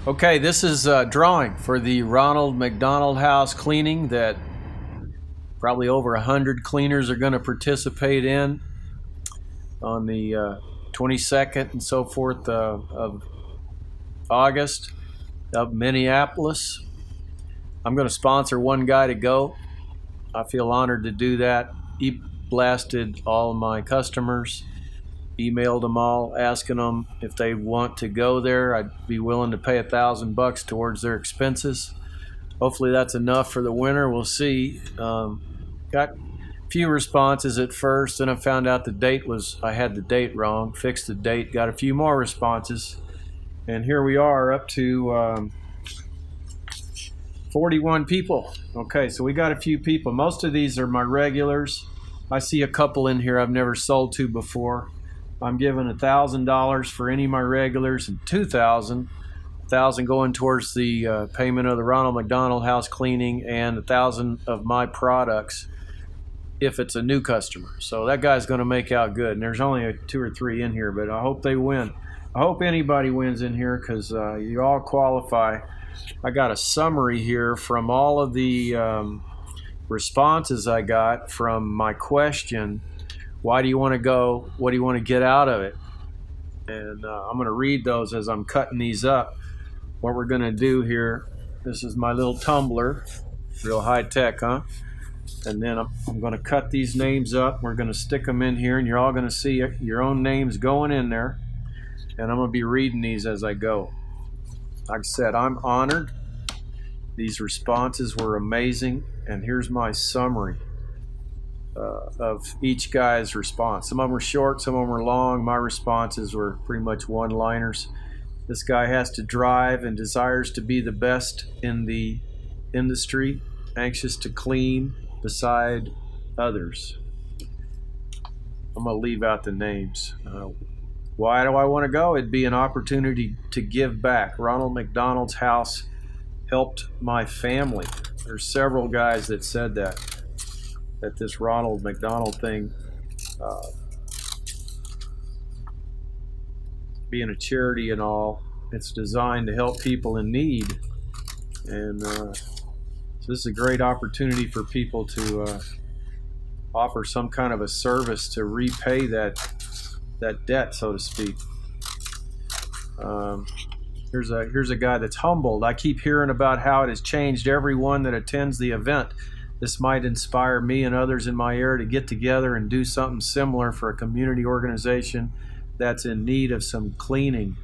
Okay, this is a drawing for the Ronald McDonald house cleaning that probably over 100 cleaners are going to participate in on the 22nd and so forth of August of Minneapolis. I'm going to sponsor one guy to go. I feel honored to do that. He blasted all my customers, emailed them all, asking them if they want to go there. I'd be willing to pay $1,000 towards their expenses. Hopefully that's enough for the winter. We'll see. Got a few responses at first, and I found out I had the date wrong. Fixed the date. Got a few more responses, and here we are up to 41 people. Okay, so we got a few people. Most of these are my regulars. I see a couple in here I've never sold to before. I'm giving $1,000 for any of my regulars and $2,000 going towards the payment of the Ronald McDonald house cleaning, and $1,000 of my products if it's a new customer. So that guy's going to make out good. And there's only 2 or 3 in here, but I hope they win. I hope anybody wins in here because you all qualify. I got a summary here from all of the responses I got from my question. Why do you want to go? What do you want to get out of it? And I'm going to read those as I'm cutting these up. What we're going to do here, this is my little tumbler, real high tech, huh? And then I'm going to cut these names up. We're going to stick them in here, and you're all going to see your own names going in there. And I'm going to be reading these as I go. Like I said, I'm honored. These responses were amazing, and here's my summary of each guy's response. Some of them were short, some of them were long. My responses were pretty much one-liners. This guy has to drive and desires to be the best in the industry, anxious to clean beside others. I'm going to leave out the names. Why do I want to go? It'd be an opportunity to give back. Ronald McDonald's house helped my family. There's several guys that said that this Ronald McDonald thing, being a charity and all, it's designed to help people in need. And so this is a great opportunity for people to offer some kind of a service to repay that debt, so to speak. Here's a guy that's humbled. I keep hearing about how it has changed everyone that attends the event. This might inspire me and others in my area to get together and do something similar for a community organization that's in need of some cleaning.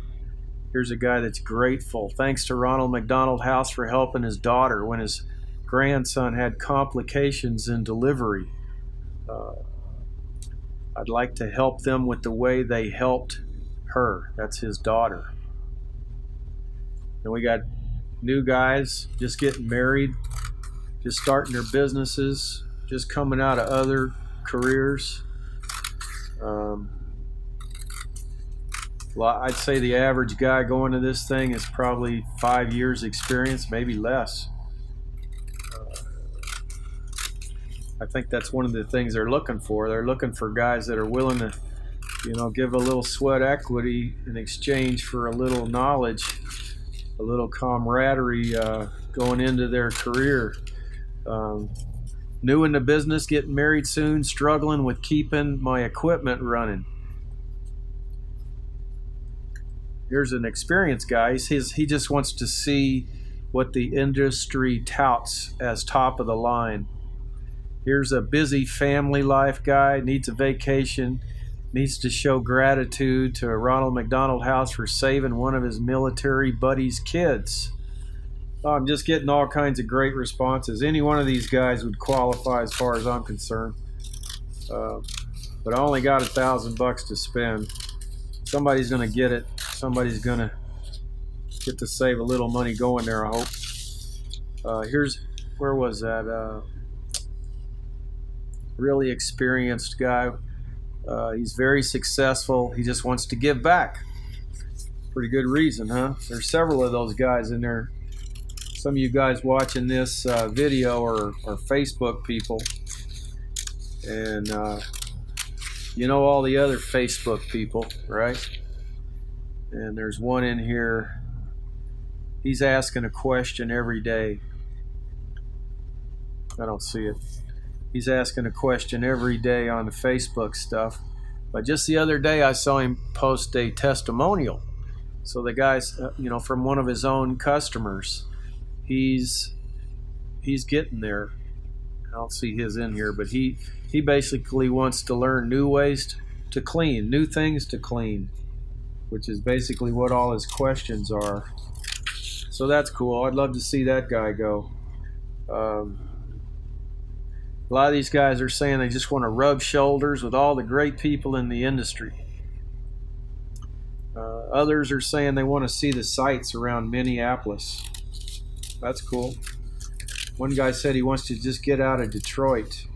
Here's a guy that's grateful. Thanks to Ronald McDonald House for helping his daughter when his grandson had complications in delivery. I'd like to help them with the way they helped her. That's his daughter. And we got new guys just getting married, just starting their businesses, just coming out of other careers. Well, I'd say the average guy going to this thing is probably 5 years experience, maybe less. I think that's one of the things they're looking for. They're looking for guys that are willing to, give a little sweat equity in exchange for a little knowledge, a little camaraderie going into their career. New in the business, getting married soon, struggling with keeping my equipment running. Here's an experienced guy. He just wants to see what the industry touts as top of the line. Here's a busy family life guy, needs a vacation, needs to show gratitude to Ronald McDonald House for saving one of his military buddies' kids. I'm just getting all kinds of great responses. Any one of these guys would qualify as far as I'm concerned. But I only got $1,000 to spend. Somebody's going to get it. Somebody's going to get to save a little money going there, I hope. Where was that? Really experienced guy. He's very successful. He just wants to give back. Pretty good reason, huh? There's several of those guys in there. Some of you guys watching this video are Facebook people. And you know all the other Facebook people, right? And there's one in here He's asking a question every day. I don't see it. He's asking a question every day on the Facebook stuff. But just the other day, I saw him post a testimonial. So the guy's, from one of his own customers. He's getting there. I don't see his in here, but he basically wants to learn new ways to clean, new things to clean, which is basically what all his questions are. So that's cool. I'd love to see that guy go. A lot of these guys are saying they just want to rub shoulders with all the great people in the industry. Others are saying they want to see the sights around Minneapolis. That's cool. One guy said he wants to just get out of Detroit.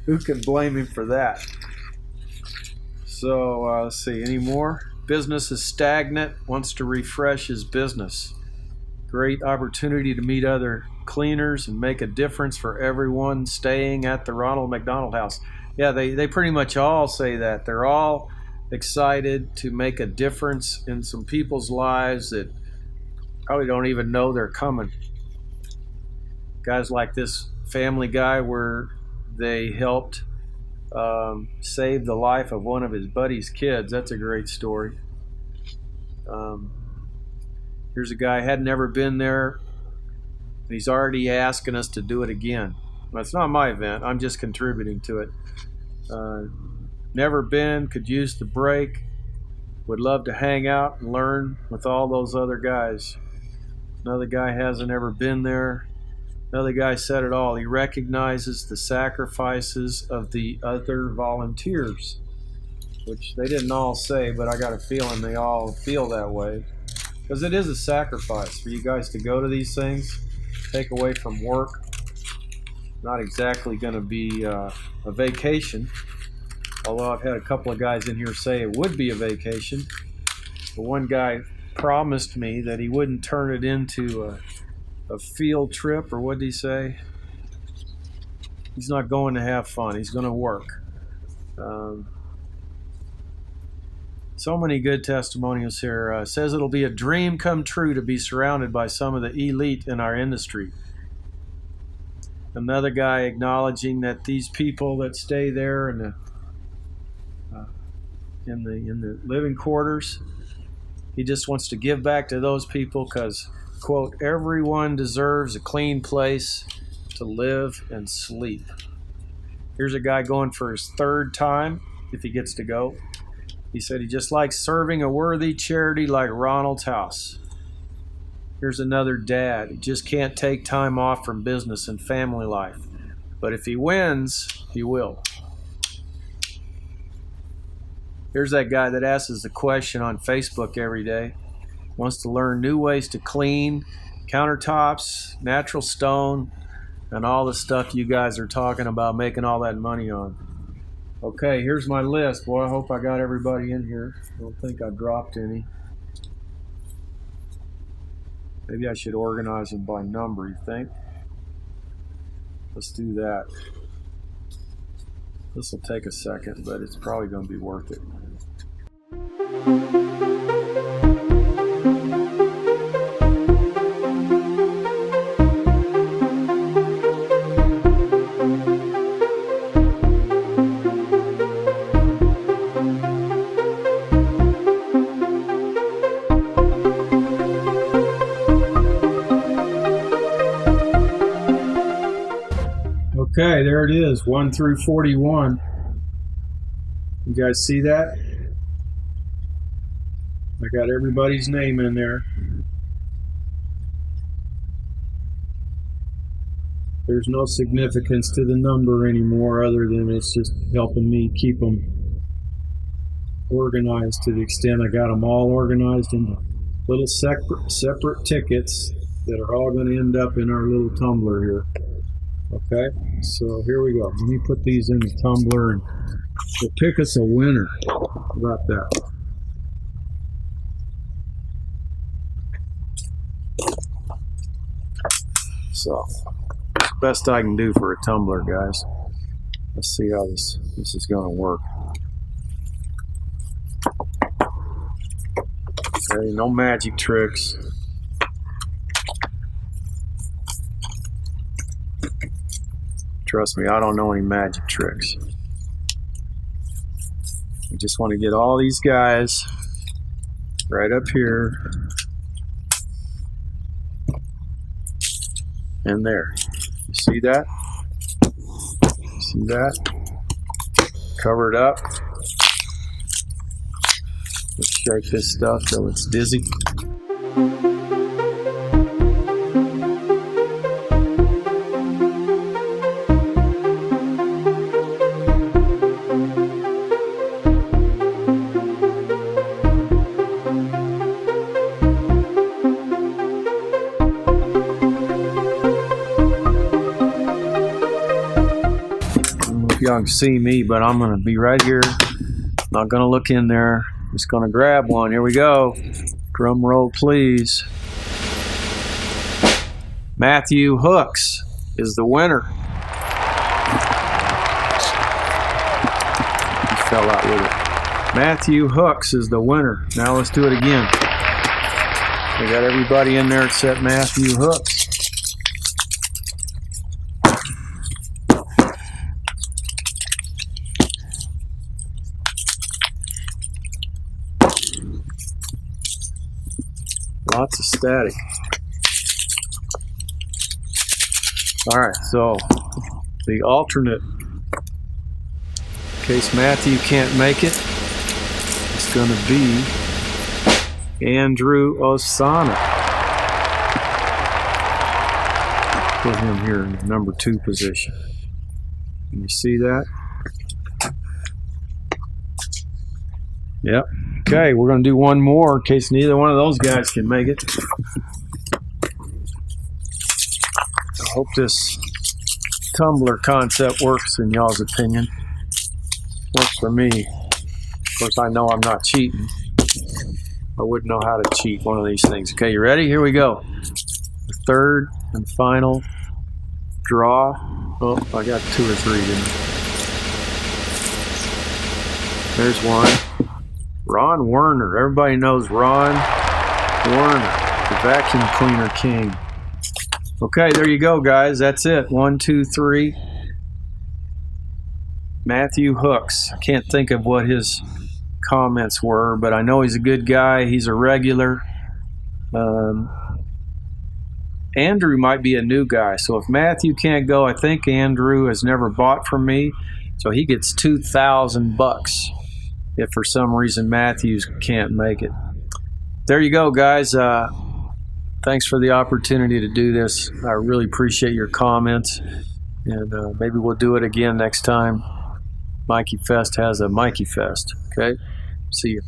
Who can blame him for that? So let's see, any more? Business is stagnant, wants to refresh his business. Great opportunity to meet other cleaners and make a difference for everyone staying at the Ronald McDonald house. Yeah, they pretty much all say that. They're all excited to make a difference in some people's lives that probably don't even know they're coming. Guys like this family guy where they helped save the life of one of his buddy's kids. That's a great story. Here's a guy had never been there. He's already asking us to do it again. Well, it's not my event. I'm just contributing to it. Never been, could use the break. Would love to hang out and learn with all those other guys. Another guy hasn't ever been there. Another guy said it all. He recognizes the sacrifices of the other volunteers, which they didn't all say, but I got a feeling they all feel that way. Because it is a sacrifice for you guys to go to these things, take away from work. Not exactly going to be a vacation, although I've had a couple of guys in here say it would be a vacation. But one guy promised me that he wouldn't turn it into a field trip, or what did he say? He's not going to have fun. He's going to work. So many good testimonials here. Says it'll be a dream come true to be surrounded by some of the elite in our industry. Another guy acknowledging that these people that stay there in the living quarters, he just wants to give back to those people because, quote, everyone deserves a clean place to live and sleep. Here's a guy going for his third time, if he gets to go. He said he just likes serving a worthy charity like Ronald's house. Here's another dad. He just can't take time off from business and family life. But if he wins, he will. Here's that guy that asks the question on Facebook every day. Wants to learn new ways to clean countertops, natural stone, and all the stuff you guys are talking about making all that money on. Okay, here's my list. Boy, I hope I got everybody in here. I don't think I dropped any. Maybe I should organize them by number, you think? Let's do that. This will take a second, but it's probably going to be worth it. Okay, there it is, 1 through 41. You guys see that? I got everybody's name in there. There's no significance to the number anymore other than it's just helping me keep them organized to the extent I got them all organized into little separate tickets that are all going to end up in our little tumbler here. Okay, so here we go. Let me put these in the tumbler and we'll pick us a winner. How about that? So, best I can do for a tumbler, guys. Let's see how this is going to work. Okay, no magic tricks. Trust me, I don't know any magic tricks. We just want to get all these guys right up here and there. You see that? See that? Cover it up. Let's shake this stuff till it's dizzy. Y'all can see me, but I'm gonna be right here. Not gonna look in there. Just gonna grab one. Here we go. Drum roll, please. Matthew Hooks is the winner. He fell out with it. Matthew Hooks is the winner. Now let's do it again. We got everybody in there except Matthew Hooks. Lots of static. All right, so the alternate, in case Matthew can't make it, it's going to be Andrew Osana. Put him here in the number 2 position. Can you see that? Yep. Okay, we're going to do one more in case neither one of those guys can make it. I hope this tumbler concept works in y'all's opinion. Works for me. Of course, I know I'm not cheating. I wouldn't know how to cheat one of these things. Okay, you ready? Here we go. The third and final draw. Oh, I got 2 or 3, didn't I? There's one. Ron Werner. Everybody knows Ron Werner, the vacuum cleaner king. Okay, there you go, guys. That's it. 1, 2, 3. Matthew Hooks. I can't think of what his comments were, but I know he's a good guy. He's a regular. Andrew might be a new guy. So if Matthew can't go, I think Andrew has never bought from me. So he gets $2,000 if for some reason Matthews can't make it. There you go, guys. Thanks for the opportunity to do this. I really appreciate your comments, and maybe we'll do it again next time Mikey Fest has a Mikey Fest. Okay? See you.